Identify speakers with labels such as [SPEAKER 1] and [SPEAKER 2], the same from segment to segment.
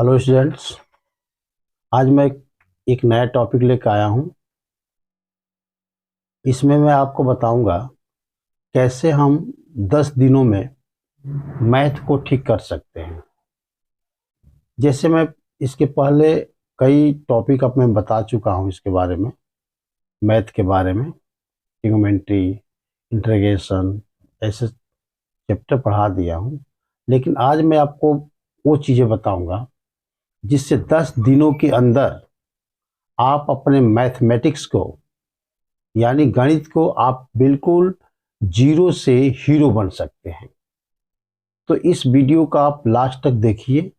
[SPEAKER 1] Hello students. आज मैं एक नया टॉपिक लेकर आया हूँ। इसमें मैं आपको बताऊंगा कैसे हम 10 दिनों में मैथ को ठीक कर सकते हैं। जैसे मैं इसके पहले कई टॉपिक अब मैं बता चुका हूँ इसके बारे में, मैथ के बारे में, ट्रिग्नोमेट्री, इंटीग्रेशन, ऐसे चैप्टर पढ़ा दिया हूँ। लेकिन आज मैं आपको वो चीज़ें बताऊंगा जिससे 10 दिनों के अंदर आप अपने मैथमेटिक्स को यानी गणित को आप बिल्कुल जीरो से हीरो बन सकते हैं। तो इस वीडियो का आप लास्ट तक देखिए,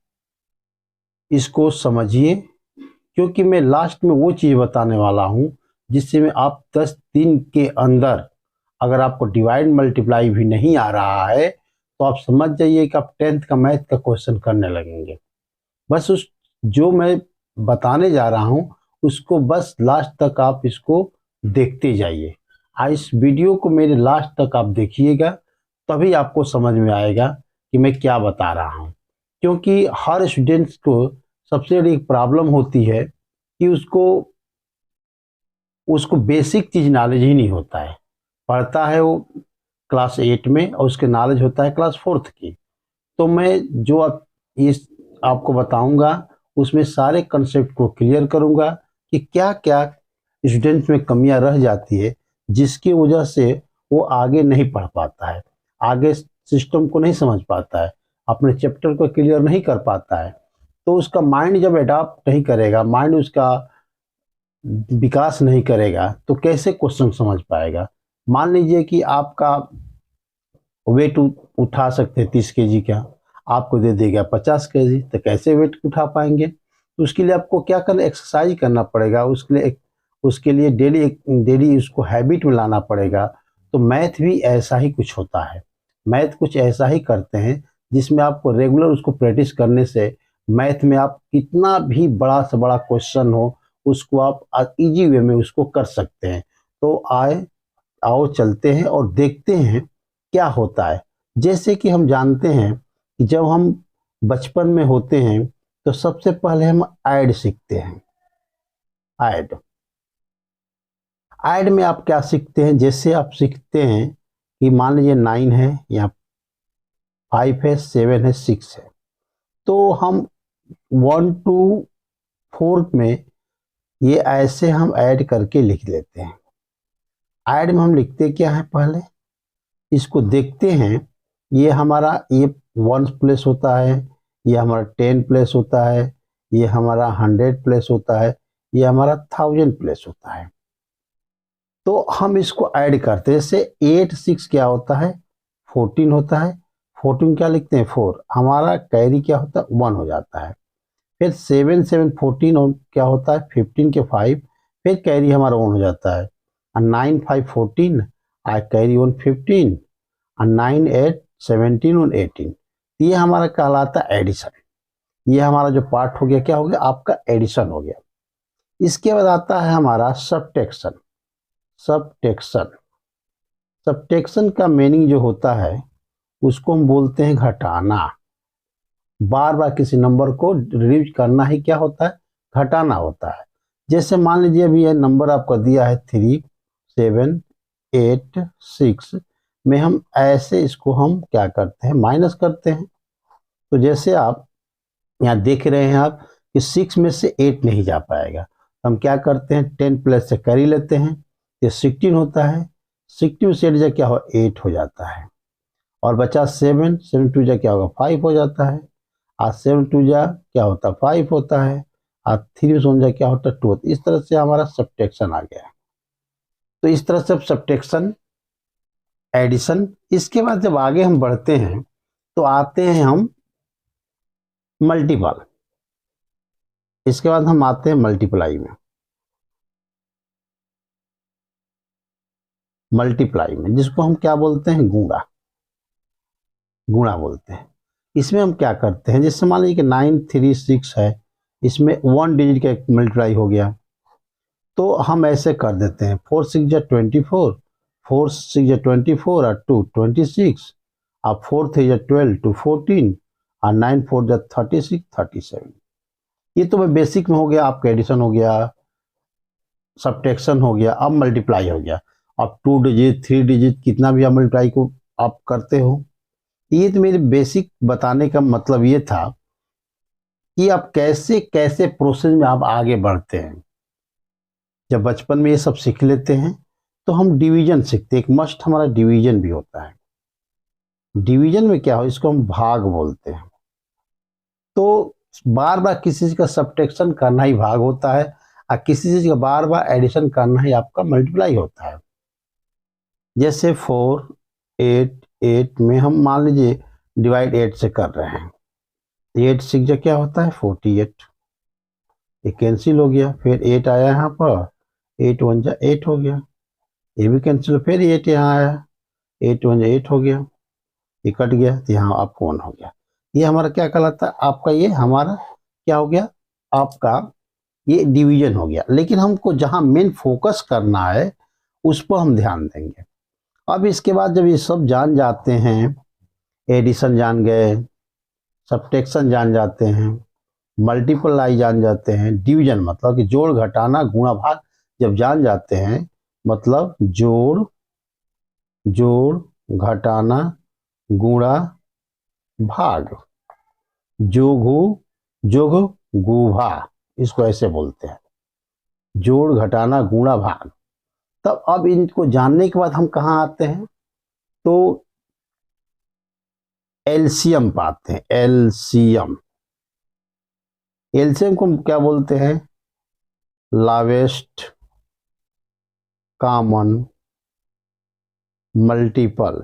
[SPEAKER 1] इसको समझिए, क्योंकि मैं लास्ट में वो चीज़ बताने वाला हूँ जिससे में आप 10 दिन के अंदर, अगर आपको डिवाइड मल्टीप्लाई भी नहीं आ रहा है तो आप समझ जाइए कि आप 10th का मैथ का क्वेश्चन करने लगेंगे। बस उस जो मैं बताने जा रहा हूँ उसको बस लास्ट तक आप इसको देखते जाइए। इस वीडियो को मेरे लास्ट तक आप देखिएगा, तभी आपको समझ में आएगा कि मैं क्या बता रहा हूँ। क्योंकि हर स्टूडेंट्स को सबसे बड़ी प्रॉब्लम होती है कि उसको बेसिक चीज नॉलेज ही नहीं होता है। पढ़ता है वो क्लास 8 में और उसके नॉलेज होता है क्लास 4th की। तो मैं जो इस आपको बताऊंगा उसमें सारे कंसेप्ट को क्लियर करूंगा कि क्या क्या स्टूडेंट में कमियां रह जाती है जिसकी वजह से वो आगे नहीं पढ़ पाता है, आगे सिस्टम को नहीं समझ पाता है, अपने चैप्टर को क्लियर नहीं कर पाता है। तो उसका माइंड जब एडाप्ट नहीं करेगा, माइंड उसका विकास नहीं करेगा तो कैसे क्वेश्चन समझ पाएगा। मान लीजिए कि आपका वेट उठा सकते हैं 30 केजी का, आपको दे देगा 50 केजी, तो कैसे वेट उठा पाएंगे। तो उसके लिए आपको क्या करना, एक्सरसाइज करना पड़ेगा। उसके लिए डेली उसको हैबिट में लाना पड़ेगा। तो मैथ भी ऐसा ही कुछ होता है, मैथ कुछ ऐसा ही करते हैं जिसमें आपको रेगुलर उसको प्रैक्टिस करने से मैथ में आप कितना भी बड़ा से बड़ा क्वेश्चन हो उसको आप इजी वे में उसको कर सकते हैं। तो आओ चलते हैं और देखते हैं क्या होता है। जैसे कि हम जानते हैं कि जब हम बचपन में होते हैं तो सबसे पहले हम ऐड सीखते हैं। ऐड ऐड में आप क्या सीखते हैं, जैसे आप सीखते हैं कि मान लीजिए 9 है या 5 है, 7 है, 6 है, तो हम 1 to 4 में ये ऐसे हम ऐड करके लिख लेते हैं। ऐड में हम लिखते क्या है, पहले इसको देखते हैं। ये 1 प्लेस होता है, ये हमारा 10 प्लेस होता है, ये हमारा 100 प्लेस होता है, ये हमारा 1000 प्लेस होता है। तो हम इसको ऐड करते हैं। जैसे 8 6 क्या होता है, 14 होता है। 14 क्या लिखते हैं, 4, हमारा कैरी क्या होता है, 1 हो जाता है। फिर 7 7 14 और क्या होता है, 15 के 5, फिर कैरी हमारा 1 हो जाता है। और 9 5 14, आई कैरी 1 15, और 9 8 17 और 18। ये हमारा कहलाता है एडिशन। ये हमारा जो पार्ट हो गया, क्या हो गया, आपका एडिशन हो गया। इसके बाद आता है हमारा सब्ट्रैक्शन। सब्ट्रैक्शन सब्ट्रैक्शन का मीनिंग जो होता है उसको हम बोलते हैं घटाना। बार बार किसी नंबर को रिड्यूस करना ही क्या होता है, घटाना होता है। जैसे मान लीजिए अभी यह नंबर आपका दिया है 3 7 8 6 में, हम ऐसे इसको हम क्या करते हैं, माइनस करते हैं। तो जैसे आप यहाँ देख रहे हैं आप कि 6 में से 8 नहीं जा पाएगा, तो हम क्या करते हैं, 10 प्लस से कर ही लेते हैं। ये 16 होता है, 16 से 8 जा क्या हो, 8 हो जाता है। और बचा 7 7 2 जा क्या होगा, 5 हो जाता है। और 7 2 जा क्या होता है, 5 होता है। और 3 से 1 जा क्या होता है, 2। इस तरह से हमारा सब्ट्रैक्शन आ गया है। तो इस तरह से सब्ट्रैक्शन, एडिशन। इसके बाद जब आगे हम बढ़ते हैं तो आते हैं हम मल्टीपल। इसके बाद हम आते हैं मल्टीप्लाई में। मल्टीप्लाई में जिसको हम क्या बोलते हैं, गुणा। गुणा बोलते हैं। इसमें हम क्या करते हैं, जैसे मान लीजिए कि 9 3 6 है, इसमें 1 डिजिट का मल्टीप्लाई हो गया, तो हम ऐसे कर देते हैं 4 6 जा 24, 4 6 जा 24 और 2 26, और 4 3 जा 12 2 14, और 9 4 जा 36 37। ये तो मैं बेसिक में हो गया, आपका एडिशन हो गया, सब्ट्रैक्शन हो गया, अब मल्टीप्लाई हो गया। अब 2 डिजिट 3 डिजिट कितना भी आप मल्टीप्लाई को आप करते हो। ये तो मेरे बेसिक बताने का मतलब ये था कि आप कैसे कैसे प्रोसेस में आप आगे बढ़ते हैं। जब बचपन में ये सब सीख लेते हैं तो हम डिवीजन सीखते हैं। एक मस्ट हमारा डिवीजन भी होता है। डिवीजन में क्या हो, इसको हम भाग बोलते हैं। तो बार बार किसी चीज का सब्ट्रैक्शन करना ही भाग होता है, और किसी चीज का बार बार एडिशन करना ही आपका मल्टीप्लाई होता है। जैसे 4 8 8 में हम मान लीजिए डिवाइड 8 से कर रहे हैं, 8 6 जा क्या होता है 48, ये कैंसिल हो गया। फिर 8 आया यहाँ पर, 8 1 जा 8 हो गया, ये भी कैंसिल। फिर 8 यहाँ आया, 8 1 जा 8 हो गया, ये कट गया तो यहाँ आपको 1 हो गया। ये हमारा क्या कहलाता है आपका, ये हमारा क्या हो गया आपका, ये डिवीजन हो गया। लेकिन हमको जहाँ मेन फोकस करना है उस पर हम ध्यान देंगे। अब इसके बाद जब ये सब जान जाते हैं, एडिशन जान गए, सब्ट्रैक्शन जान जाते हैं, मल्टीप्लाई जान जाते हैं, डिवीजन मतलब कि जोड़ घटाना गुणा भाग जब जान जाते हैं, मतलब जोड़ जोड़ घटाना गुणा भाग, जोगु जोग गुभा, इसको ऐसे बोलते हैं, जोड़ घटाना गुणा भाग। तब अब इनको जानने के बाद हम कहाँ आते हैं, तो एलसीएम पाते हैं। एलसीएम, एलसीएम को क्या बोलते हैं, लार्जेस्ट कॉमन मल्टीपल,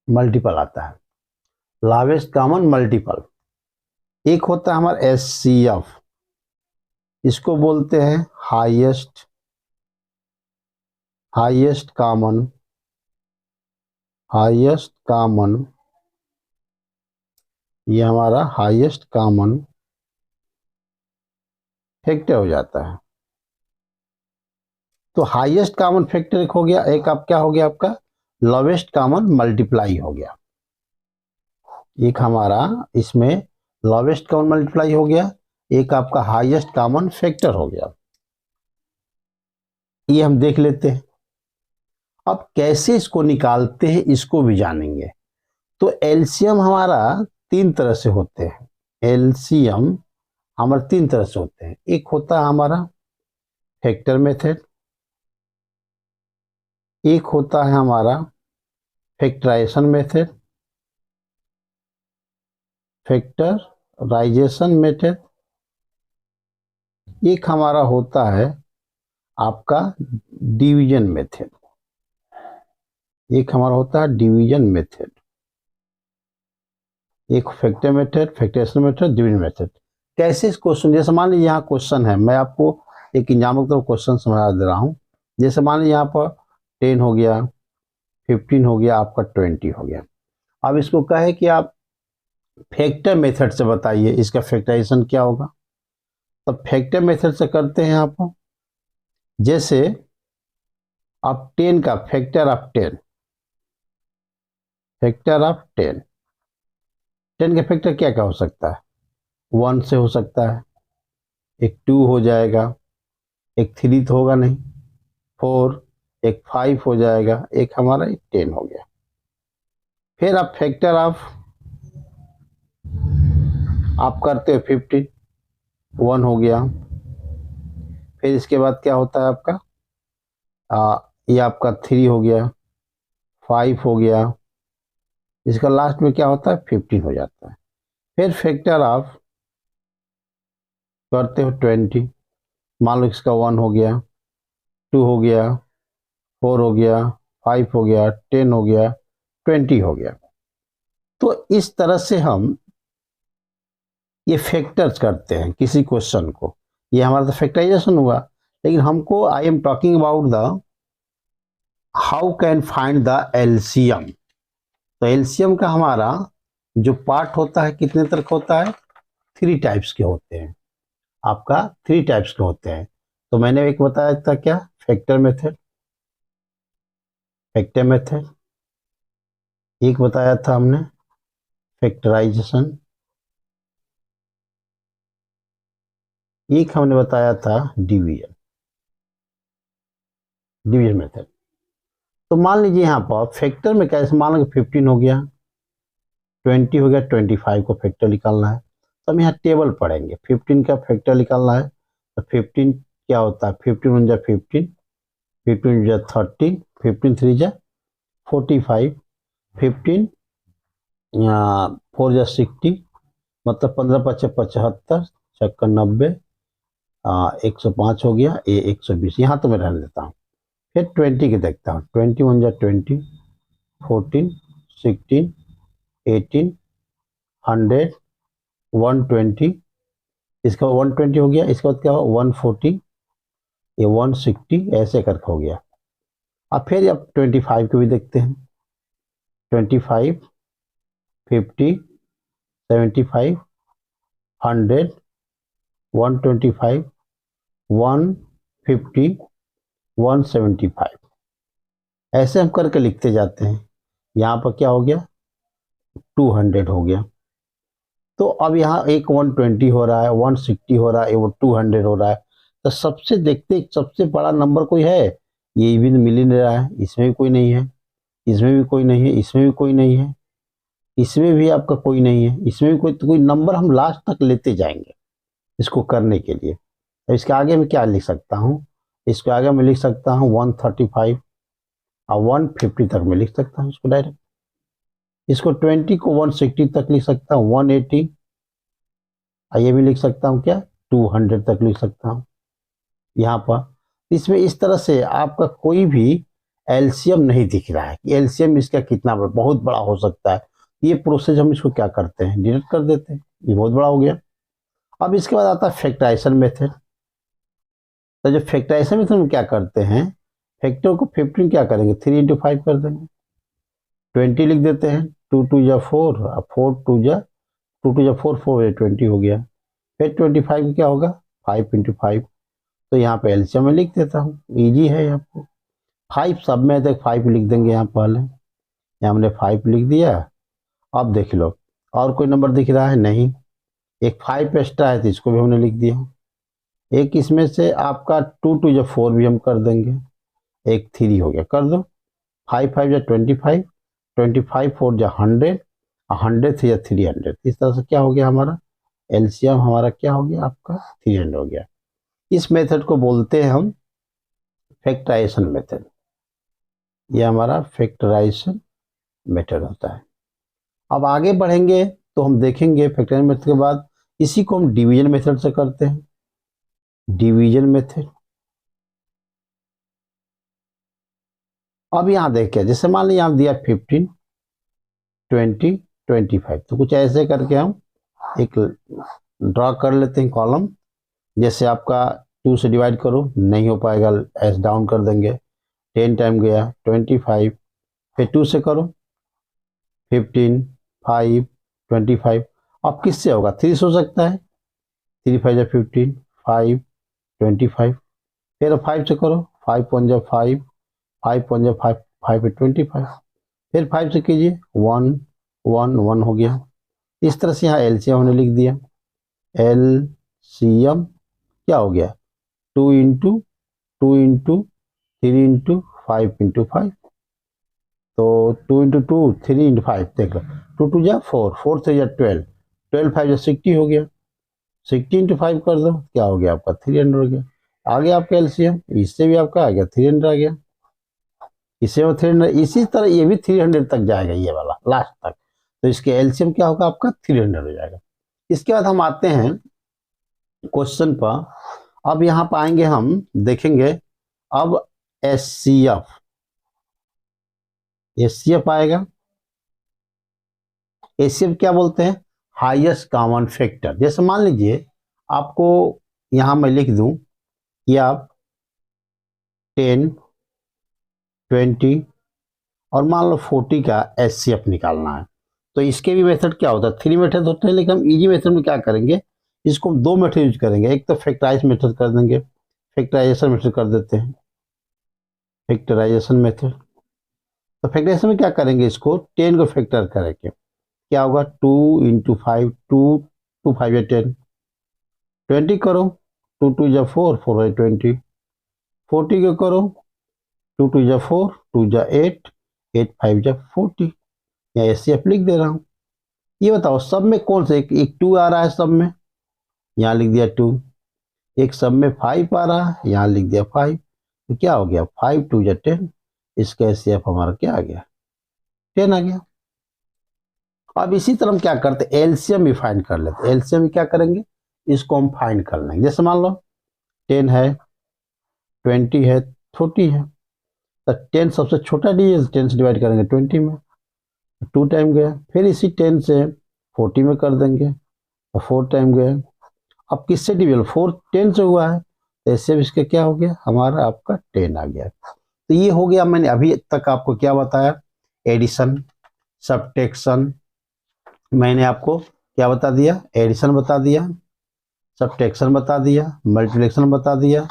[SPEAKER 1] मल्टीपल आता है, लार्जेस्ट कॉमन मल्टीपल। एक होता है हमारा एचसीएफ, इसको बोलते हैं highest highest common highest common, ये हमारा हाईएस्ट कॉमन फैक्टर हो जाता है। तो हाईएस्ट कॉमन फैक्टर एक हो गया, एक आप क्या हो गया आपका लोवेस्ट कॉमन मल्टीप्लाई हो गया। एक हमारा इसमें लोवेस्ट कॉमन मल्टीप्लाई हो गया, एक आपका हाईएस्ट कॉमन फैक्टर हो गया। ये हम देख लेते हैं। अब कैसे इसको निकालते हैं इसको भी जानेंगे। तो एलसीएम हमारा 3 तरह से होते हैं। एलसीएम हमारे 3 तरह से होते हैं। एक होता है हमारा फैक्टर मेथड, एक होता है हमारा फैक्टराइजेशन मेथड, फैक्टराइजेशन मेथड, एक हमारा होता है आपका डिवीजन मेथड, एक हमारा होता है डिवीजन मेथड। एक factor method, factorisation method, division method. कैसे इस क्वेश्चन, जैसे मान लीजिए यहाँ क्वेश्चन है, मैं आपको एक एग्जाम्पल की तरफ क्वेश्चन समझा दे रहा हूँ। जैसे मान लीजिए यहाँ पर 10 हो गया, 15 हो गया, आपका 20 हो गया। अब इसको कहे कि आप फैक्टर मेथड से बताइए इसका फैक्टराइजेशन क्या होगा। तब फैक्टर मेथड से करते हैं आप। जैसे आप 10 का फैक्टर ऑफ 10, फैक्टर ऑफ 10, 10 का फैक्टर क्या क्या हो सकता है, 1 से हो सकता है, एक 2 हो जाएगा, एक 3 तो होगा नहीं, 4, एक 5 हो जाएगा, एक हमारा 10 हो गया। फिर आप फैक्टर ऑफ आप करते हो 15, 1 हो गया। फिर इसके बाद क्या होता है आपका, ये आपका 3 हो गया, 5 हो गया, इसका लास्ट में क्या होता है 15 हो जाता है। फिर फैक्टर ऑफ करते हो 20, मान लो इसका 1 हो गया, 2 हो गया, 4 हो गया, 5 हो गया, 10 हो गया, 20 हो गया। तो इस तरह से हम ये फैक्टर्स करते हैं किसी क्वेश्चन को। ये हमारा तो फैक्टराइजेशन हुआ, लेकिन हमको I am talking about the how can find the LCM. तो एलसीएम का हमारा जो पार्ट होता है कितने तरह का होता है, 3 टाइप्स के होते हैं। आपका 3 टाइप्स के होते हैं। तो मैंने एक बताया था क्या, फैक्टर मेथड, फैक्टर मेथड, एक बताया था हमने फैक्टराइजेशन, एक हमने बताया था डिवीजन मेथड। तो मान लीजिए यहाँ पर फैक्टर में कैसे, मान लो 15 हो गया, 20 हो गया, 25 को फैक्टर निकालना है। तो हम यहाँ टेबल पढ़ेंगे, 15 का फैक्टर निकालना है। तो 15 क्या होता है, 15 1 जा 15, 15 जा 30, 15 3 जा 45, 15 4 जा 60, मतलब 15 5 75, छक्का 90, 105 हो गया, ये 120। यहाँ तो मैं रहने देता हूँ। फिर 20 के देखता हूँ, 21 जा 20, 14, 16, 18, 100, 120, इसका 120 हो गया। इसके बाद क्या हो, 140, ये 160, ऐसे करके हो गया। अब फिर अब 25 को भी देखते हैं, 25, 50, 75, 100, 125, 150, 175, ऐसे हम करके लिखते जाते हैं। यहाँ पर क्या हो गया, 200 हो गया। तो अब यहाँ एक 120 हो रहा है, 160 हो रहा है, वो 200 हो रहा है। तो सबसे देखते सबसे बड़ा नंबर कोई है, ये भी मिल ही नहीं रहा है। इसमें भी कोई नहीं है, इसमें भी कोई नहीं है, इसमें भी कोई नहीं है, इसमें भी आपका कोई नहीं है, इसमें भी कोई, तो कोई नंबर हम लास्ट तक लेते जाएंगे इसको करने के लिए। तो इसके आगे मैं क्या लिख सकता हूँ, इसके आगे मैं लिख सकता हूँ 135 और 150 तक मैं लिख सकता हूँ इसको डायरेक्ट। इसको 20 को 160 तक लिख सकता हूँ, 180, ये भी लिख सकता हूँ क्या, 200 तक लिख सकता हूँ यहाँ पर। इसमें इस तरह से आपका कोई भी एलसीएम नहीं दिख रहा है कि एलसीएम इसका कितना बड़ा, बहुत बड़ा हो सकता है। ये प्रोसेस हम इसको क्या करते हैं, डिलीट कर देते हैं, ये बहुत बड़ा हो गया। अब इसके बाद आता है फैक्टराइजेशन मेथड। तो जो फैक्टराइजेशन मेथड में क्या करते हैं, फैक्टर को 15 क्या करेंगे, 3 इंटू 5 कर देंगे, 20 लिख देते हैं, 2 2 जा 4, 4 2 जा 2 2 जा 4, 4 20 हो गया। फिर 25 क्या होगा, 5 इंटू 5। तो यहाँ पे एलसीएम में लिख देता हूँ, इजी है आपको। 5 सब में तक 5 लिख देंगे यहाँ पहले, यहाँ हमने 5 लिख दिया। अब देख लो और कोई नंबर दिख रहा है नहीं, एक 5 एक्स्ट्रा है तो इसको भी हमने लिख दिया। एक इसमें से आपका 2 2 जा 4 भी हम कर देंगे, एक 3 हो गया, कर दो। 5 5 जा 25, 25 4 जा 100, 100 3 जा 300। इस तरह से क्या हो गया, हमारा एलसीएम हमारा क्या हो गया, आपका 300 हो गया। इस मेथड को बोलते हैं हम फैक्टराइजेशन मेथड। ये हमारा फैक्टराइजेशन मेथड होता है। अब आगे बढ़ेंगे तो हम देखेंगे फैक्टराइजेशन मेथड के बाद इसी को हम डिवीजन मेथड से करते हैं, डिवीजन मेथड। अब यहाँ देखिए, जैसे मान लीजिए यहाँ दिया 15, 20, 25, तो कुछ ऐसे करके हम एक ड्रॉ कर लेते हैं कॉलम। जैसे आपका 2 से डिवाइड करो, नहीं हो पाएगा, एस डाउन कर देंगे, 10 टाइम गया 25, फिर 2 से करो 15, 5, 25। अब किससे होगा, 3 से हो सकता है, 3 5 जा 15, 5, 25। फिर 5 से करो, 5 1 जा 5, 5 1 जा 5, 5 25। फिर 5 से कीजिए, 1 1 1 हो गया। इस तरह से यहाँ एलसीएम हमने लिख दिया, एलसीएम क्या हो गया, 2 इंटू 2 इंटू 3 इंटू 5 इंटू 5। तो 2 इंटू 2 3 इंटू 5, देख लो, 2 2 जा 4, 4 3 जा 12, 12 5 जा 60 हो गया, 60 इंटू 5 कर दो, क्या हो गया आपका 300 हो गया। आ गया आपका एलसीएम, इससे भी आपका आ गया 300 आ गया, इससे 300। इसी तरह ये भी 300 तक जाएगा, ये वाला लास्ट तक। तो इसके एलसीएम क्या होगा आपका, 300 हो जाएगा। इसके बाद हम आते हैं क्वेश्चन पर। अब यहाँ पर आएंगे, हम देखेंगे अब एचसीएफ, एचसीएफ आएगा। एचसीएफ क्या बोलते हैं, हाईएस्ट कॉमन फैक्टर। जैसे मान लीजिए आपको यहां मैं लिख दूं कि आप 10, 20 और मान लो 40 का एचसीएफ निकालना है। तो इसके भी मेथड क्या होता है, 3 मेथड होते हैं, लेकिन हम इजी मेथड में क्या करेंगे, इसको हम 2 मेथड यूज करेंगे। एक तो फैक्टराइज मेथड कर देंगे, फैक्टराइजेशन मेथड कर देते हैं, फैक्टराइजेशन मेथड। तो फैक्टराइजेशन में क्या करेंगे, इसको 10 को फैक्टर करेंगे, क्या होगा 2 इंटू 5, 2 2 5 10, 20 करो टू टू जा 4, 4 बाई 20, 40 को करो, 2 टू जा 4, 2 जा 8, 8 5 जा 40, या ऐसे आप लिख दे रहा हूँ। ये बताओ सब में कौन सा एक 2 आ रहा है सब में, यहाँ लिख दिया 2, एक सब में 5 आ रहा है, यहाँ लिख दिया 5, तो क्या हो गया 5 2 जा 10, इसका एचसीएफ हमारा क्या आ गया 10 आ गया। अब इसी तरह हम क्या करते हैं, एलसीएम भी फाइंड कर लेते। एलसीएम क्या करेंगे, इसको हम फाइंड कर लेंगे। जैसे मान लो 10 है, 20 है, 40 है, तो 10 सबसे छोटा डिजिट, 10 से डिवाइड करेंगे 20 में, 2 टाइम गया, फिर इसी 10 से 40 में कर देंगे तो 4 टाइम गया। अब किससे डिविजन, 4 10 से हुआ है, तो इससे इसका क्या हो गया हमारा आपका 10 आ गया। तो ये हो गया, मैंने अभी तक आपको क्या बताया, एडिशन, सब्ट्रैक्शन, मैंने आपको क्या बता दिया, एडिशन बता दिया, सब्ट्रैक्शन बता दिया, मल्टीप्लिकेशन बता दिया,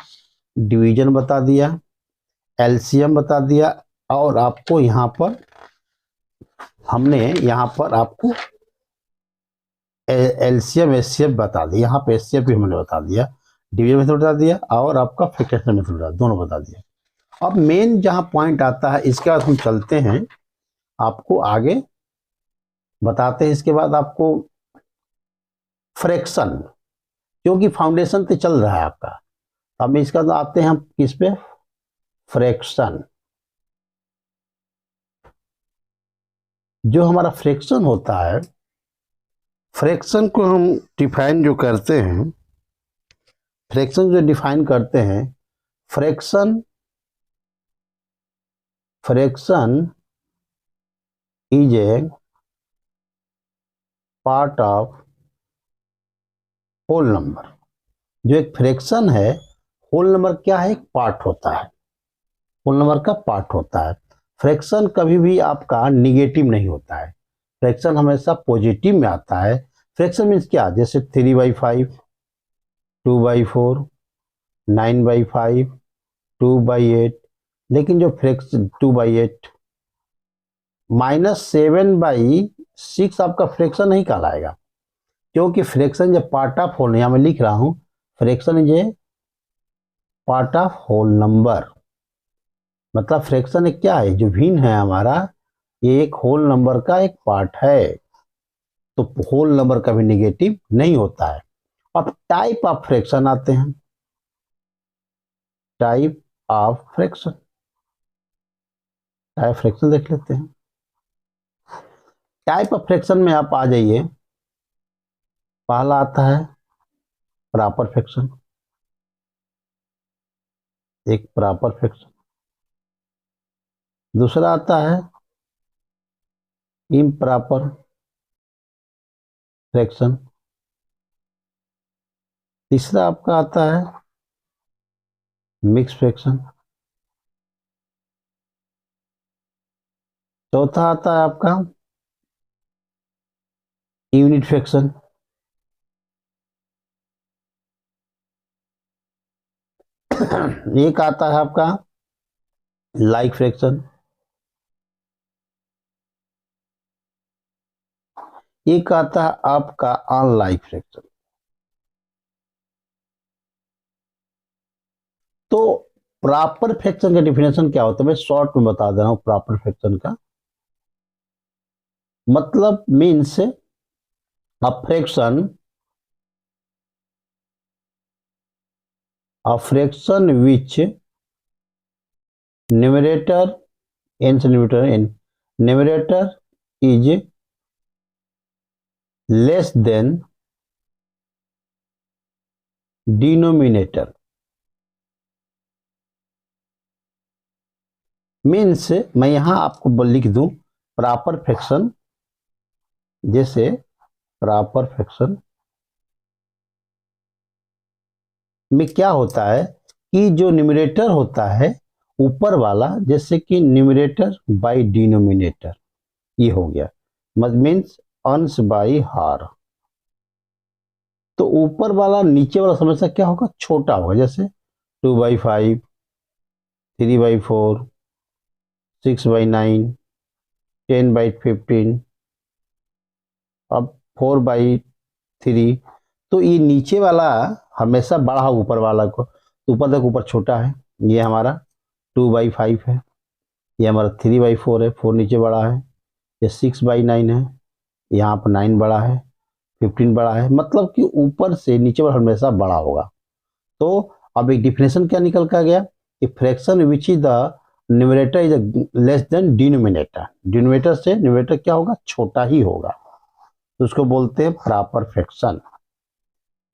[SPEAKER 1] डिवीजन बता दिया, एलसीएम बता दिया, और आपको यहाँ पर हमने यहाँ पर आपको एलसीएम एचसीएफ बता दिया, यहाँ पे एचसीएफ भी हमने बता दिया, डिवीजन मेथड बता दिया, और आपका फ्रैक्शन मेथड बता, दोनों बता दिया। अब मेन जहाँ पॉइंट आता है, इसके बाद हम चलते हैं आपको आगे बताते हैं, इसके बाद आपको फ्रैक्शन, क्योंकि फाउंडेशन तो चल रहा है आपका। अब इसका तो आते हैं हम किस पे, फ्रैक्शन। जो हमारा फ्रैक्शन होता है, फ्रैक्शन को हम डिफाइन जो करते हैं, फ्रैक्शन जो डिफाइन करते हैं, fraction is a part of whole number. जो एक फ्रैक्शन है, होल नंबर क्या है, एक पार्ट होता है, होल नंबर का पार्ट होता है। फ्रैक्शन कभी भी आपका निगेटिव नहीं होता है, फ्रैक्शन हमेशा पॉजिटिव में आता है। फ्रैक्शन मीन्स क्या, जैसे 3/5, 2/4, 9/5, 2/8, लेकिन जो फ्रैक्शन 2/8, -7/6 आपका फ्रैक्शन नहीं कहलाएगा, क्योंकि फ्रैक्शन जब पार्ट ऑफ होल, यहाँ मैं लिख रहा हूं, fraction is a part of whole number. मतलब फ्रैक्शन एक क्या है, जो भिन्न है हमारा, ये एक होल नंबर का एक पार्ट है, तो होल नंबर कभी निगेटिव नहीं होता है। अब टाइप ऑफ फ्रैक्शन आते हैं, type of fraction, type fraction देख लेते हैं। टाइप ऑफ फ्रैक्शन में आप आ जाइए, पहला आता है प्रॉपर फ्रैक्शन, एक प्रॉपर फ्रैक्शन। दूसरा आता है इम्प्रॉपर फ्रैक्शन। तीसरा आपका आता है मिक्स फ्रैक्शन। चौथा आता है आपका यूनिट फ्रैक्शन। एक आता है आपका लाइक फ्रैक्शन। एक आता है आपका अनलाइक फ्रैक्शन। तो प्रॉपर फ्रैक्शन का डिफिनेशन क्या होता है, मैं शॉर्ट में बता दे रहा हूं। प्रॉपर फ्रैक्शन का मतलब means a fraction which numerator N से numerator is less than denominator. Means मैं यहां आपको लिख दूं प्रॉपर फ्रैक्शन, जैसे प्रॉपर फ्रैक्शन में क्या होता है कि जो न्यूमरेटर होता है ऊपर वाला, जैसे कि न्यूमरेटर बाय डिनोमिनेटर, ये हो गया, मीन्स अंश बाई हार। तो ऊपर वाला नीचे वाला समस्या क्या होगा, छोटा होगा, जैसे 2/5, 3/4, 6/9, 10/15, अब 4/3। तो ये नीचे वाला हमेशा बड़ा हो ऊपर वाला को, तो ऊपर तक ऊपर छोटा है, ये हमारा 2/5 है, ये हमारा 3/4 है, 4 नीचे बड़ा है, ये 6/9 है, यहाँ पर 9 बड़ा है, 15 बड़ा है, मतलब कि ऊपर से नीचे पर हमेशा बड़ा होगा। तो अब एक डिफिनेशन क्या निकल कर गया कि fraction which is the numerator is less than denominator, denominator से न्यूमरेटर क्या होगा, छोटा ही होगा, तो उसको बोलते हैं प्रॉपर फ्रैक्शन।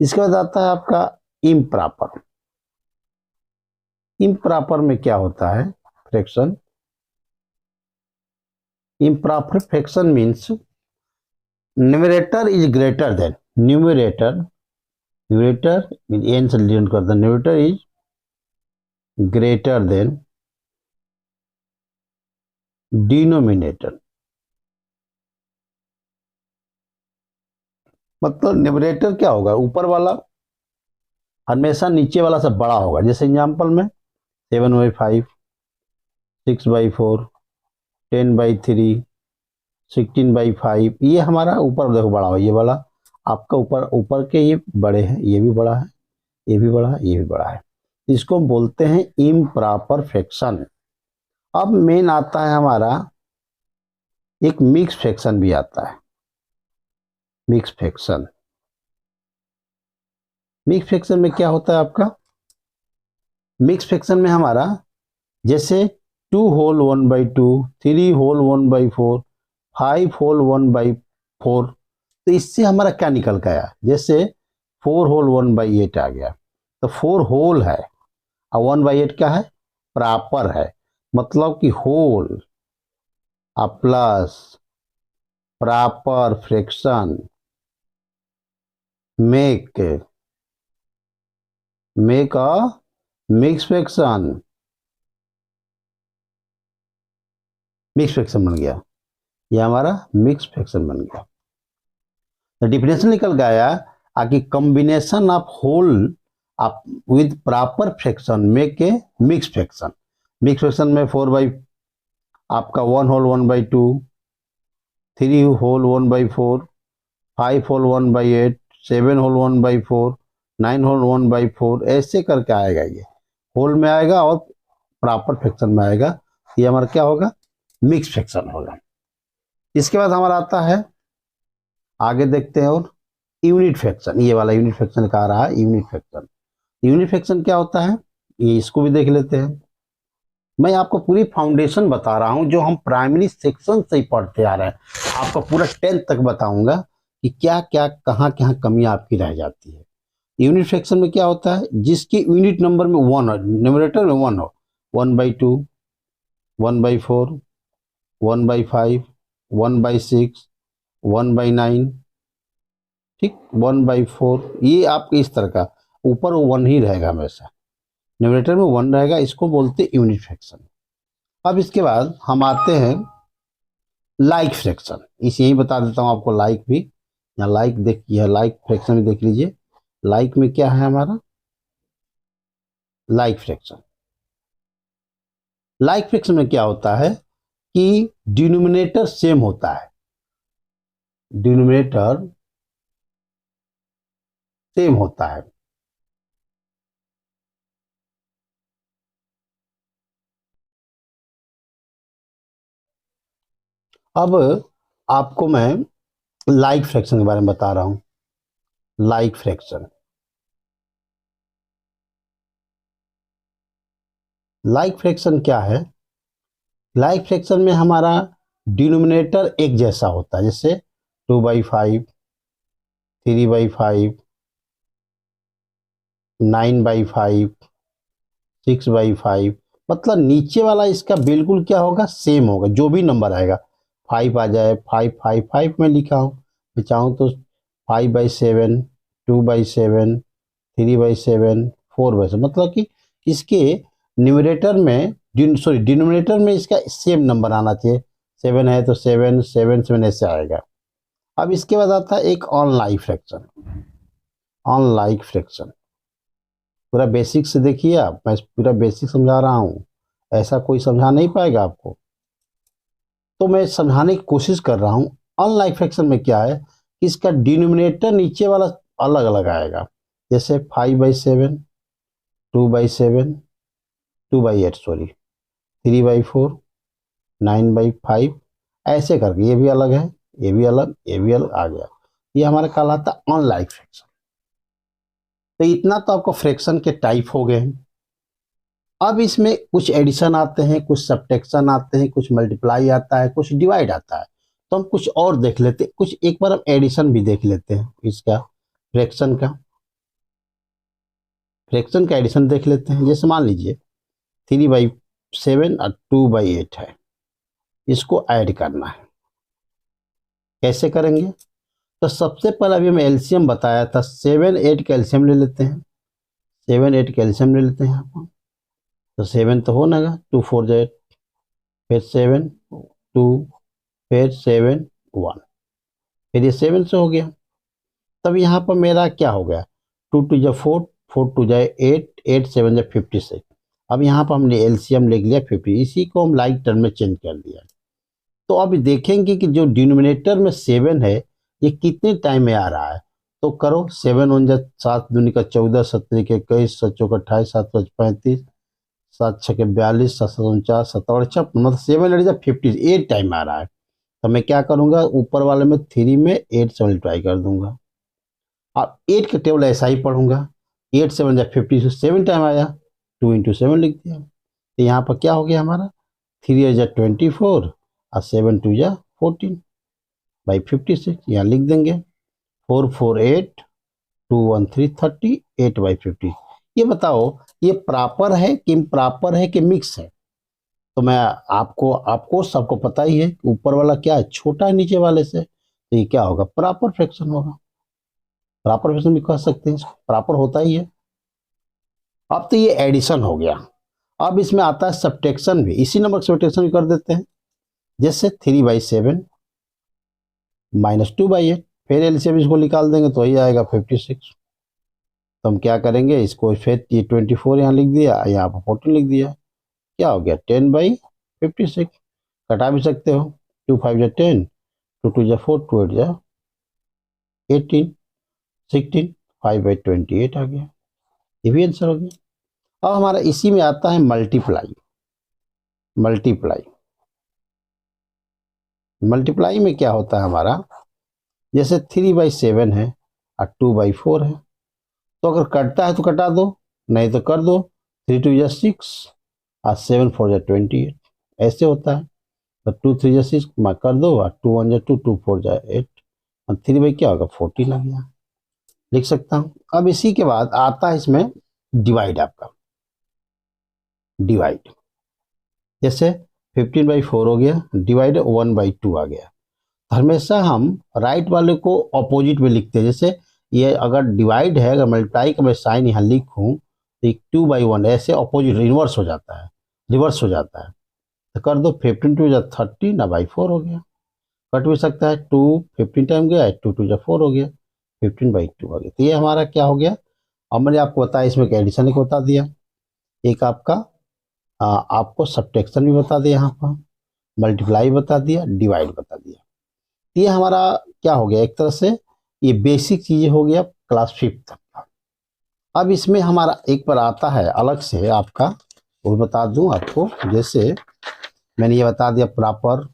[SPEAKER 1] इसके बाद आता है आपका इम्प्रॉपर। इम्प्रॉपर में क्या होता है fraction, improper fraction means numerator is greater than, numerator N से डिनोट करता है, numerator is greater than denominator, मतलब न्यूमरेटर क्या होगा, ऊपर वाला हमेशा नीचे वाला से बड़ा होगा। जैसे एग्जांपल में 7/5, 6/4, 10/3, 16/5, ये हमारा ऊपर देखो बड़ा हो, ये वाला आपका ऊपर ऊपर के ये बड़े हैं, ये भी बड़ा है, ये भी बड़ा है, ये भी बड़ा है, इसको हम बोलते हैं इम्प्रॉपर फ्रैक्शन। अब मेन आता है हमारा एक मिक्स फ्रैक्शन भी आता है, मिक्स फ्रैक्शन। मिक्स फ्रैक्शन में क्या होता है आपका, मिक्स फ्रैक्शन में हमारा जैसे 2/1/2, 3/1/4, 5/1/4, तो इससे हमारा क्या निकल गया, जैसे 4/1/8 आ गया, तो 4 होल है और 1/8 क्या है, प्रॉपर है, मतलब कि whole plus proper fraction make a mix fraction, mix fraction बन गया, ये हमारा मिक्स फ्रैक्शन बन गया। तो डिफिनेशन निकल गया कि कॉम्बिनेशन ऑफ होल आप with proper fraction make a mix fraction. Mix fraction में 4 बाई आपका 1/1/2, 3/1/4, 5/1/8, 7/1/4, 9/1/4, ऐसे करके आएगा, ये होल में आएगा और प्रॉपर फ्रैक्शन में आएगा, ये हमारा क्या होगा, मिक्स फ्रैक्शन होगा। इसके बाद हमारा आता है, आगे देखते हैं, और यूनिट फ्रैक्शन, ये वाला यूनिट फ्रैक्शन का आ रहा है, यूनिट फ्रैक्शन। यूनिट फ्रैक्शन क्या होता है, ये इसको भी देख लेते हैं। मैं आपको पूरी फाउंडेशन बता रहा हूं, जो हम प्राइमरी सेक्शन से ही पढ़ते आ रहे हैं, आपको पूरा 10th तक बताऊंगा कि क्या क्या कहाँ कहाँ कमियां आपकी रह जाती है। यूनिट फ्रैक्शन में क्या होता है, जिसकी यूनिट नंबर में 1 हो, न्यूमरेटर में 1 हो, 1/2, 1/4, 1/5, 1/6, 1/9, ठीक, 1/4, ये आपके इस तरह का ऊपर वो 1 ही रहेगा, हमेशा न्यूमरेटर में 1 रहेगा, इसको बोलते हैं यूनिट फ्रैक्शन। अब इसके बाद हम आते हैं लाइक फ्रैक्शन, इसे यही बता देता हूं आपको, लाइक भी, यहाँ लाइक देखिए, लाइक फ्रैक्शन भी देख लीजिए। लाइक में क्या है हमारा, लाइक फ्रैक्शन, लाइक फ्रैक्शन में क्या होता है कि डिनोमिनेटर सेम होता है, डिनोमिनेटर सेम होता है। अब आपको मैं लाइक फ्रैक्शन के बारे में बता रहा हूं। लाइक फ्रैक्शन, लाइक फ्रैक्शन क्या है, लाइक फ्रैक्शन में हमारा डिनोमिनेटर एक जैसा होता है, जैसे 2/5, 3/5, 9/5, 6/5, मतलब नीचे वाला इसका बिल्कुल क्या होगा, सेम होगा, जो भी नंबर आएगा, 5 आ जाए, 5/5 में लिखा हूँ, मैं चाहूँ तो 5/7, 2/7, 3/7, 4/7, मतलब कि इसके न्यूमरेटर में डिनोमिनेटर में इसका सेम नंबर आना चाहिए, 7 है तो 7 7 7 ऐसे आएगा। अब इसके बाद आता है एक ऑनलाइक फ्रैक्शन, ऑनलाइक फ्रैक्शन, पूरा बेसिक से देखिए आप, मैं पूरा बेसिक समझा रहा हूँ, ऐसा कोई समझा नहीं पाएगा आपको, तो मैं समझाने की कोशिश कर रहा हूँ। अनलाइक फ्रैक्शन में क्या है, इसका डिनोमिनेटर नीचे वाला अलग अलग आएगा, जैसे 5/7, 2/7, 2/8 सॉरी, 3/4, 9/5, ऐसे करके ये भी अलग है, ये भी अलग, ये भी अलग आ गया। ये हमारा कहलाता है अनलाइक फ्रैक्शन। तो इतना तो आपको फ्रैक्शन के टाइप हो गए हैं। अब इसमें कुछ एडिशन आते हैं, कुछ सब्ट्रैक्शन आते हैं, कुछ मल्टीप्लाई आता है, कुछ डिवाइड आता है। तो हम कुछ और देख लेते हैं, कुछ एक बार हम एडिशन भी देख लेते हैं इसका, फ्रैक्शन का। फ्रैक्शन का एडिशन देख लेते हैं। जैसे मान लीजिए 3/7 और 2/8 है, इसको ऐड करना है। कैसे करेंगे? तो सबसे पहले अभी हमें एलसीएम बताया था, 7 8 का एलसीएम ले लेते हैं। 7 8 का एलसीएम ले लेते हैं यहाँ पर। तो 7 तो हो ना, 2 4 8, फिर 7 2, फिर 7 1, फिर ये 7 से हो गया। तब यहाँ पर मेरा क्या हो गया, 2 2 जा 4, 4 2 जा 8, 8 7 जा 56। अब यहाँ पर हमने एलसीएम लिख लिया 50, इसी को हम लाइक टर्म में चेंज कर दिया। तो अब देखेंगे कि जो डिनोमिनेटर में 7 है, ये कितने टाइम में आ रहा है। तो करो, 7 1 जा 7 दूनी का 14, 7 3 का 21, 7 चौका 28, 7 5 35, 7 6 के 42, 7 7 49, 7 8 56, मतलब 7 8 जा 58 टाइम में आ रहा है। तो मैं क्या करूंगा, ऊपर वाले में 3 में 8 से मल्टीप्लाई कर दूंगा। अब 8 का टेबल ऐसा ही पढ़ूंगा, 8 7 जा 50, 7 टाइम आया, 2 इंटू 7 लिख दिया। तो यहाँ पर क्या हो गया हमारा, 3 जा 24 और 7 2 जा 14/56, यहाँ लिख देंगे। 4 4 8, 2 1 3 30, 8/50। ये बताओ, ये प्रॉपर है कि इम्प्रॉपर है कि मिक्स है? तो मैं आपको सबको पता ही है, ऊपर वाला क्या है, छोटा है नीचे वाले से, तो ये क्या होगा, प्रॉपर फ्रैक्शन होगा। प्रॉपर फ्रैक्शन भी कह सकते हैं, प्रॉपर होता ही है। अब तो ये एडिशन हो गया। अब इसमें आता है सब्ट्रैक्शन भी, इसी नंबर सब्ट्रैक्शन भी कर देते हैं। जैसे 3/7 -2/8, फिर एलसीएम इसको निकाल देंगे तो ही आएगा 56। तो हम क्या करेंगे, इसको फिर ये 24 यहाँ लिख दिया, यहाँ पर 14 लिख दिया, क्या हो गया 10/56। कटा भी सकते हो, 2 5 जा 10, 2 2 जा 4, 2 8 जा 18, 16, 5/28 आ गया। ये भी आंसर हो गया। अब हमारा इसी में आता है मल्टीप्लाई। मल्टीप्लाई मल्टीप्लाई में क्या होता है हमारा, जैसे 3/7 है और 2/4 है, तो अगर कटता है तो कटा दो, नहीं तो कर दो। 3 2 जा 6 और 7 4 जा 28, ऐसे होता है। तो 2 3 जा 6 कर दो, और 2 1 जा 2, 2 4 जा 8, और 3 क्या होगा 14 लग गया, लिख सकता हूँ। अब इसी के बाद आता है इसमें डिवाइड, आपका डिवाइड। जैसे 15/4 हो गया, डिवाइड 1/2 आ गया। हमेशा हम राइट वाले को अपोजिट में लिखते हैं। जैसे ये अगर डिवाइड है, अगर मल्टीप्लाई का मैं साइन यहाँ लिखूँ तो 2/1 ऐसे अपोजिट इन्वर्स हो जाता है, रिवर्स हो जाता है। तो कर दो, 15 2 जा 30 ना 4 हो गया। कट भी सकता है, 2 15 टाइम गया, 2 2 जा 4 हो गया, 15/2 हो गया। तो ये हमारा क्या हो गया। अब मैंने आपको बताया, इसमें एडिशन एक बता दिया, एक आपका आपको सब्ट्रैक्शन भी बता दिया, यहाँ पर मल्टीप्लाई बता दिया, डिवाइड बता दिया। ये हमारा क्या हो गया, एक तरह से ये बेसिक चीजें हो गया क्लास 5 तक का। अब इसमें हमारा एक बार आता है अलग से आपका, वो बता दूं आपको। जैसे मैंने ये बता दिया, proper,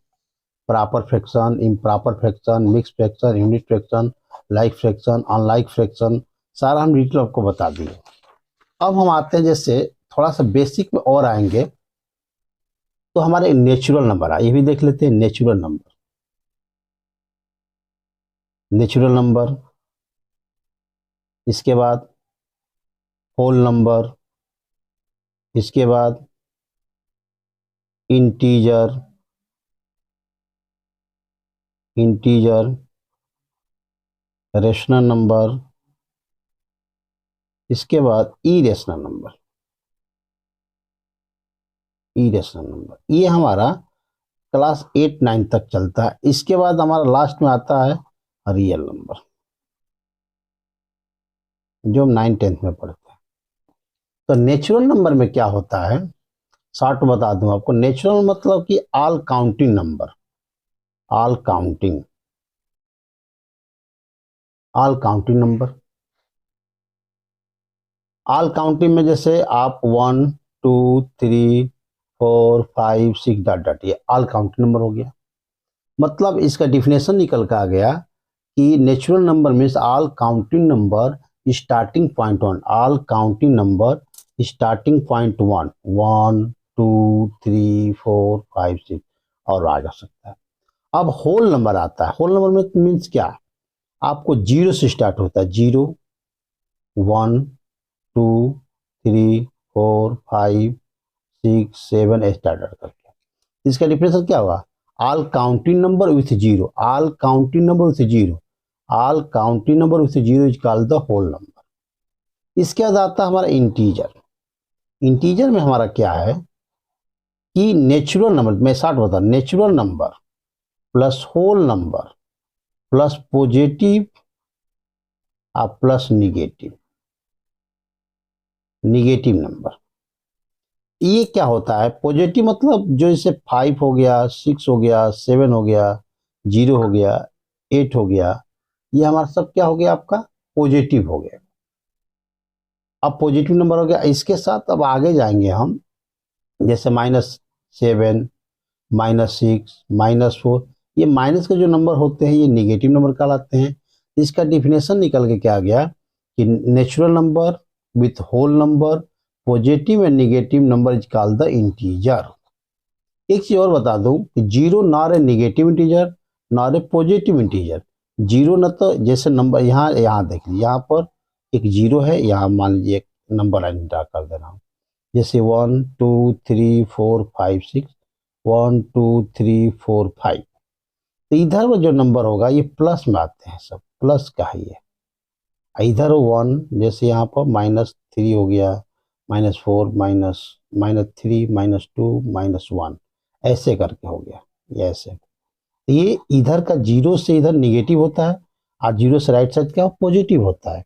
[SPEAKER 1] proper fraction, improper fraction, mix fraction, unit fraction, like fraction, unlike fraction, सारा हम डिटेल आपको बता दिए। अब हम आते हैं, जैसे थोड़ा सा बेसिक में और आएंगे, तो हमारे नेचुरल नंबर आए, ये भी देख लेते हैं। नेचुरल नंबर, नेचुरल नंबर, इसके बाद होल नंबर, इसके बाद इंटीजर, इंटीजर, रेशनल नंबर, इसके बाद इरेशनल नंबर, इरेशनल नंबर। ये हमारा क्लास 8 9 तक चलता है। इसके बाद हमारा लास्ट में आता है रियल नंबर, जो हम 9 10 में पढ़ते हैं। तो नेचुरल नंबर में क्या होता है, शॉर्ट बता दूं आपको। नेचुरल मतलब कि all counting number, all counting, all counting number. All counting में जैसे आप 1 2 3 4 5 6 डॉट डॉट, ये ऑल काउंटिंग नंबर हो गया। मतलब इसका डिफिनेशन निकल कर आ गया कि natural number means all counting number starting point one, all counting number starting point one, 1 2 3 4 5 6 और आ जा सकता है। अब होल नंबर आता है। होल नंबर में मीन्स क्या, आपको जीरो से स्टार्ट होता है, 0 1 2 3 4 5 6 7 स्टार्ट करके। इसका डिफिनेशन क्या हुआ, all counting number with zero, all counting number with zero, all counting number with zero is called the whole number. इसके बाद आता है हमारा इंटीजर। इंटीजर में हमारा क्या है कि नेचुरल नंबर, मैं शॉर्ट बता, natural number plus whole number plus positive और प्लस निगेटिव, निगेटिव नंबर। ये क्या होता है, पॉजिटिव मतलब जो जैसे 5 हो गया, 6 हो गया, 7 हो गया, 0 हो गया, 8 हो गया, ये हमारा सब क्या हो गया, आपका पॉजिटिव हो गया। अब पॉजिटिव नंबर हो गया, इसके साथ अब आगे जाएंगे हम, जैसे -7 -6 -4, ये माइनस के जो नंबर होते हैं ये निगेटिव नंबर कहलाते हैं। इसका डिफिनेशन निकल के क्या गया कि natural number with whole number positive and negative number is called the integer. एक चीज और बता दूं कि zero not a negative integer not a positive integer. Zero न तो जैसे नंबर यहाँ यहाँ देख लीजिए, यहाँ पर एक जीरो है, यहाँ मान लीजिए एक नंबर लाइन ड्रा कर दे रहा हूँ, जैसे 1 2 3 4 5 6, 1 2 3 4 5। तो इधर वो जो नंबर होगा ये प्लस में आते हैं, सब प्लस का है ये। इधर 1, जैसे यहाँ पर -3 हो गया, -4 -3 -2 -1, ऐसे करके हो गया ये ऐसे। तो ये इधर का जीरो से इधर निगेटिव होता है और जीरो से राइट साइड क्या पॉजिटिव होता है।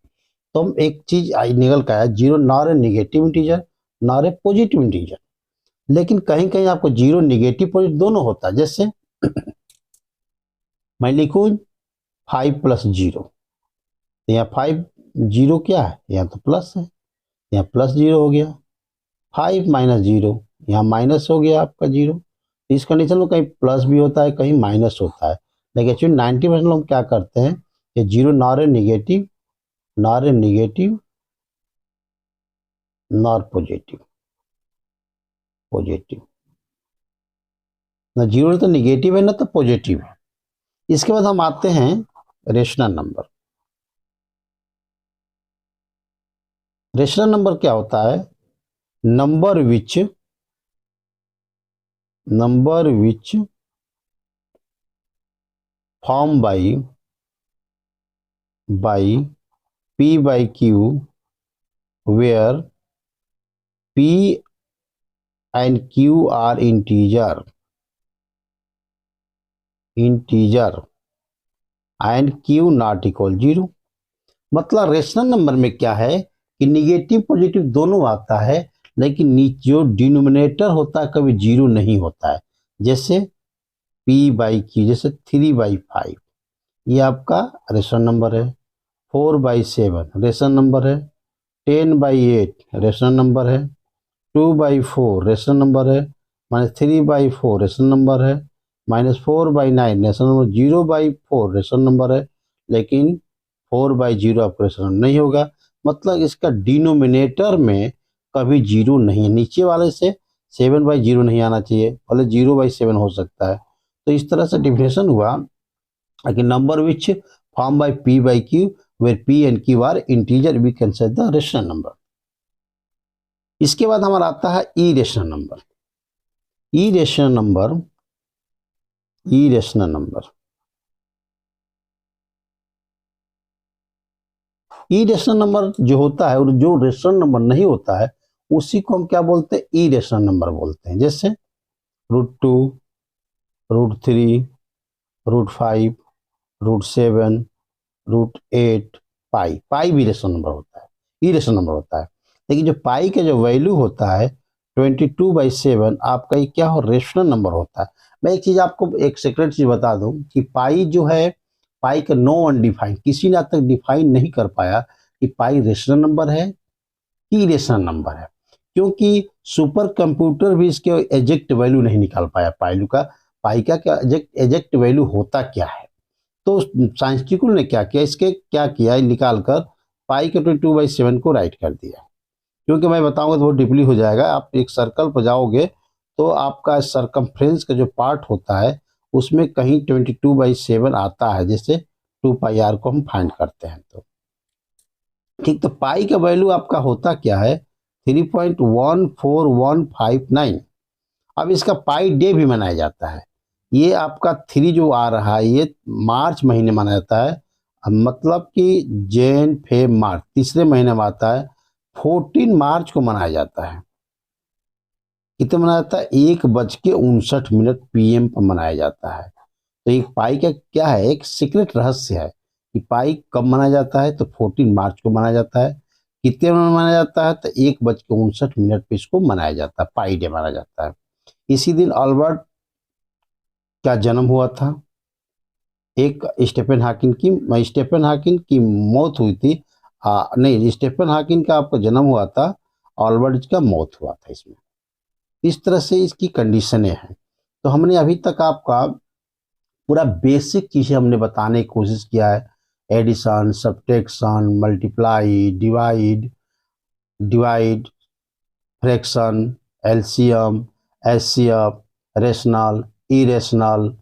[SPEAKER 1] तो हम एक चीज निकल का है, zero not a negative integer not a positive integer. लेकिन कहीं कहीं आपको जीरो निगेटिव पॉजिटिव दोनों होता है। जैसे मैं लिखूं 5 + 0, तो यहाँ 5 0 क्या है, यहाँ तो प्लस है, यहाँ +0 हो गया। 5 - 0, यहाँ माइनस हो गया आपका 0। इस कंडीशन में कहीं प्लस भी होता है, कहीं माइनस होता है। लेकिन एक्चुअली 90% लोग क्या करते हैं कि zero not a negative not positive, positive ना, जीरो तो निगेटिव है ना तो पॉजिटिव है। इसके बाद हम आते हैं रेशनल नंबर। रेशनल नंबर क्या होता है, number which form by P/Q where P and Q are integer and Q not equal 0। मतलब रेशनल नंबर में क्या है कि निगेटिव पॉजिटिव दोनों आता है, लेकिन जो डिनोमिनेटर होता है कभी 0 नहीं होता है। जैसे P/Q, जैसे 3/5 ये आपका रेशनल नंबर है, 4/7 रेशनल नंबर है, 10/8 रेशनल नंबर है, 2/4 रेशनल नंबर है, -3/4 रेशनल नंबर है, -4/9 रेशनल नंबर, 0/4 रेशनल नंबर है, लेकिन 4/0 आपका रेशनल नंबर नहीं होगा। मतलब इसका डिनोमिनेटर में कभी 0 नहीं है, नीचे वाले से 7/0 नहीं आना चाहिए, भले 0/7 हो सकता है। तो इस तरह से डिफिनेशन हुआ कि number which form by P/Q where P and Q are integer we can say the rational number। इसके बाद हमारा आता है इरेशनल नंबर। इरेशनल नंबर जो होता है और जो रेशनल नंबर नहीं होता है उसी को हम क्या बोलते हैं, इरेशनल नंबर बोलते हैं। जैसे √2 √3 √5 √7 √8 पाई भी रेशनल नंबर होता है, इरेशनल नंबर होता है। लेकिन जो पाई का जो वैल्यू होता है 22/7 आपका ये क्या हो, रेशनल नंबर होता है। मैं एक चीज आपको एक सीक्रेट चीज बता दूं कि पाई जो है, पाई का नो वन डिफाइन, किसी ने आज तक डिफाइन नहीं कर पाया कि पाई रेशनल नंबर है इरेशनल नंबर है, क्योंकि सुपर कंप्यूटर भी इसके एग्जैक्ट वैल्यू नहीं निकाल पाया पाई का क्या एग्जैक्ट वैल्यू होता क्या है। तो साइंटिस्टों ने क्या किया, इसके क्या किया, निकाल कर पाई का 22/7 को राइट कर दिया। क्योंकि मैं बताऊंगा तो वो डीपली हो जाएगा। आप एक सर्कल पर जाओगे तो आपका सरकमफ्रेंस का जो पार्ट होता है उसमें कहीं 22/7 आता है, जैसे 2πr को हम फाइंड करते हैं। तो ठीक, तो पाई का वैल्यू आपका होता क्या है, 3.14159। अब इसका पाई डे भी मनाया जाता है। ये आपका 3 जो आ रहा है ये मार्च महीने मनाया जाता है, मतलब कि जैन फेब मार्च तीसरे महीने में आता है। 14 मार्च को मनाया जाता है। कितने मनाया जाता है, 1:59 PM पर मनाया जाता है। तो एक पाई का क्या है, एक सीक्रेट रहस्य है कि पाई कब मनाया जाता है। तो 14 मार्च को मनाया जाता है। कितने में मनाया जाता है, तो 1:59 पे इसको मनाया जाता है, पाई डे मनाया जाता है। इसी दिन अल्बर्ट का जन्म हुआ था। एक स्टीफन हॉकिंग की मौत हुई थी। नहीं, स्टीफन हॉकिंग का आपका जन्म हुआ था, अल्बर्ट का मौत हुआ था इसमें। इस तरह से इसकी कंडीशनें हैं। तो हमने अभी तक आपका पूरा बेसिक चीज़ें हमने बताने की कोशिश किया है। Addition, subtraction, multiply, divide, fraction, LCM, HCF, rational, irrational,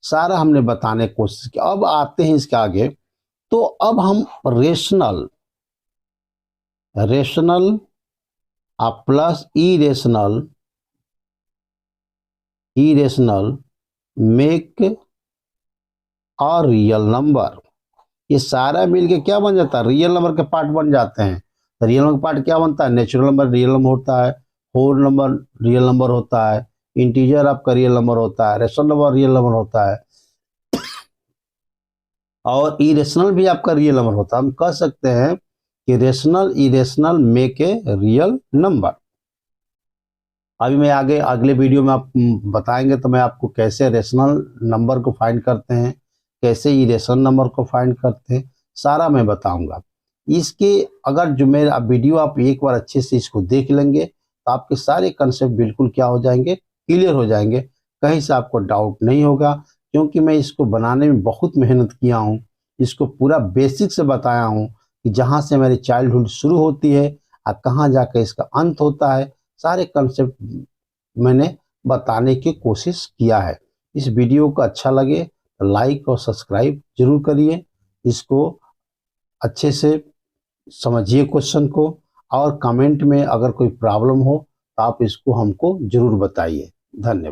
[SPEAKER 1] सारा हमने बताने की कोशिश की। अब आते हैं इसके आगे। तो अब हम रेशनल प्लस इरेशनल मेक और रियल नंबर, ये सारा मिलके क्या बन जाता है, रियल नंबर के पार्ट बन जाते हैं। तो रियल नंबर का पार्ट क्या बनता है, नेचुरल नंबर रियल नंबर होता है, होल नंबर रियल नंबर होता है, इंटीजर आपका रियल नंबर होता है, रेशनल नंबर रियल नंबर होता है, और इरेशनल भी आपका रियल नंबर होता है। हम कह सकते हैं कि rational irrational make a real number. अभी मैं आगे अगले वीडियो में आप बताएंगे तो मैं आपको कैसे रेशनल नंबर को फाइंड करते हैं, कैसे इरेशनल नंबर को फाइंड करते हैं, सारा मैं बताऊंगा। इसके अगर जो मेरा वीडियो आप एक बार अच्छे से इसको देख लेंगे तो आपके सारे कंसेप्ट बिल्कुल क्या हो जाएंगे, क्लियर हो जाएंगे। कहीं से आपको डाउट नहीं होगा, क्योंकि मैं इसको बनाने में बहुत मेहनत किया हूँ। इसको पूरा बेसिक से बताया हूँ कि जहाँ से मेरी चाइल्डहुड शुरू होती है और कहाँ जाकर इसका अंत होता है, सारे कंसेप्ट मैंने बताने की कोशिश किया है। इस वीडियो को अच्छा लगे तो लाइक और सब्सक्राइब जरूर करिए। इसको अच्छे से समझिए क्वेश्चन को, और कमेंट में अगर कोई प्रॉब्लम हो तो आप इसको हमको जरूर बताइए। धन्यवाद।